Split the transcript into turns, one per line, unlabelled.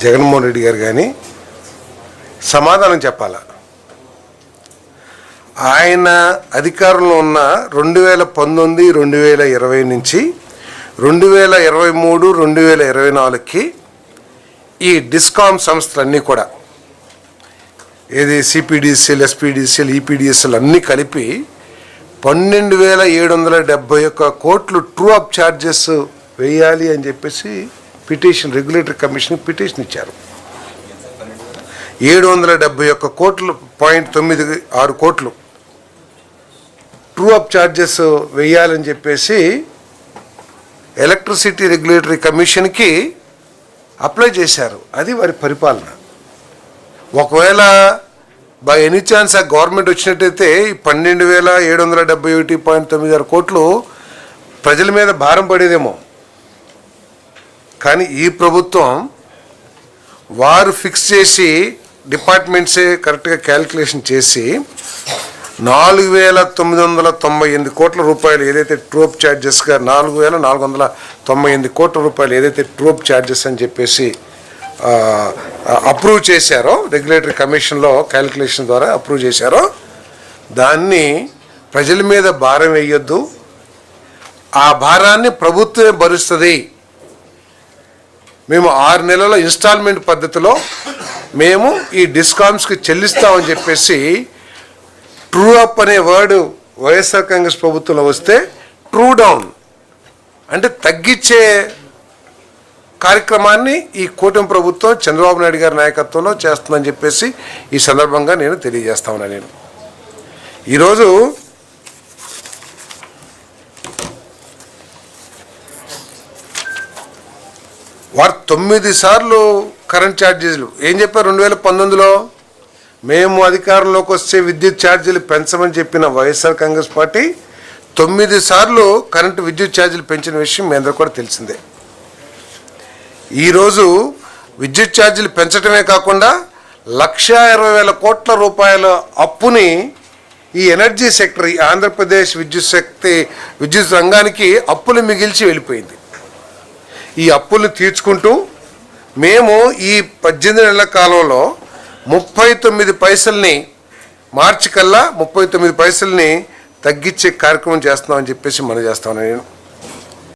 జగన్మోహన్ రెడ్డి గారు కానీ సమాధానం చెప్పాలా. ఆయన అధికారంలో ఉన్న 2019, 2020 నుంచి 2023, 2024కి ఈ డిస్కామ్ సంస్థలన్నీ కూడా ఏది సిపిడిసిఎల్, ఎస్పీడిసిఎల్, ఈపీడిఎస్ఎల్ అన్నీ కలిపి 12,771 కోట్లు ట్రూ అప్ ఛార్జెస్ వేయాలి అని చెప్పేసి పిటిషన్ రెగ్యులేటరీ కమిషన్కి పిటిషన్ ఇచ్చారు. 771 కోట్లు 0.96 కోట్లు ట్రూ అప్ ఛార్జెస్ వేయాలని చెప్పేసి ఎలక్ట్రిసిటీ రెగ్యులేటరీ కమిషన్కి అప్లై చేశారు. అది వారి పరిపాలన. ఒకవేళ బై ఎనీ ఛాన్స్ ఆ గవర్నమెంట్ వచ్చినట్టయితే 12,771.96 కోట్లు ప్రజల మీద భారం పడేదేమో. కానీ ఈ ప్రభుత్వం వారు ఫిక్స్ చేసి డిపార్ట్మెంట్సే కరెక్ట్గా క్యాలిక్యులేషన్ చేసి 4,998 కోట్ల రూపాయలు ఏదైతే ట్రూప్ ఛార్జెస్గా 4,498 కోట్ల రూపాయలు ఏదైతే ట్రూప్ ఛార్జెస్ అని చెప్పేసి అప్రూవ్ చేశారో, రెగ్యులేటరీ కమిషన్లో క్యాలిక్యులేషన్ ద్వారా అప్రూవ్ చేశారో, దాన్ని ప్రజల మీద భారం వేయొద్దు, ఆ భారాన్ని ప్రభుత్వమే భరుస్తుంది, మేము 6 నెలల ఇన్స్టాల్మెంట్ పద్ధతిలో మేము ఈ డిస్కామ్స్కి చెల్లిస్తామని చెప్పేసి ట్రూ అప్ అనే వర్డ్ వైఎస్ఆర్ కాంగ్రెస్ ప్రభుత్వంలో వస్తే ట్రూ డౌన్ అంటే తగ్గించే కార్యక్రమాన్ని ఈ కూటమి ప్రభుత్వం చంద్రబాబు నాయుడు గారి నాయకత్వంలో చేస్తుందని చెప్పేసి ఈ సందర్భంగా నేను తెలియజేస్తా ఉన్నాను. నేను ఈరోజు వారు 9 సార్లు కరెంట్ ఛార్జీలు ఏం చెప్పారు. 2019లో మేము అధికారంలోకి వస్తే విద్యుత్ ఛార్జీలు పెంచమని చెప్పిన వైఎస్ఆర్ కాంగ్రెస్ పార్టీ 9 సార్లు కరెంటు విద్యుత్ ఛార్జీలు పెంచిన విషయం మీ అందరూ కూడా తెలిసిందే. ఈరోజు విద్యుత్ ఛార్జీలు పెంచడమే కాకుండా 1,20,000 కోట్ల రూపాయల అప్పుని ఈ ఎనర్జీ సెక్టర్, ఈ ఆంధ్రప్రదేశ్ విద్యుత్ రంగానికి అప్పులు మిగిల్చి వెళ్ళిపోయింది. ఈ అప్పులు తీర్చుకుంటూ మేము ఈ 18 నెలల కాలంలో 39 పైసల్ని మార్చి కల్లా 39 పైసల్ని తగ్గించే కార్యక్రమం చేస్తున్నామని చెప్పేసి మనం చేస్తాను నేను.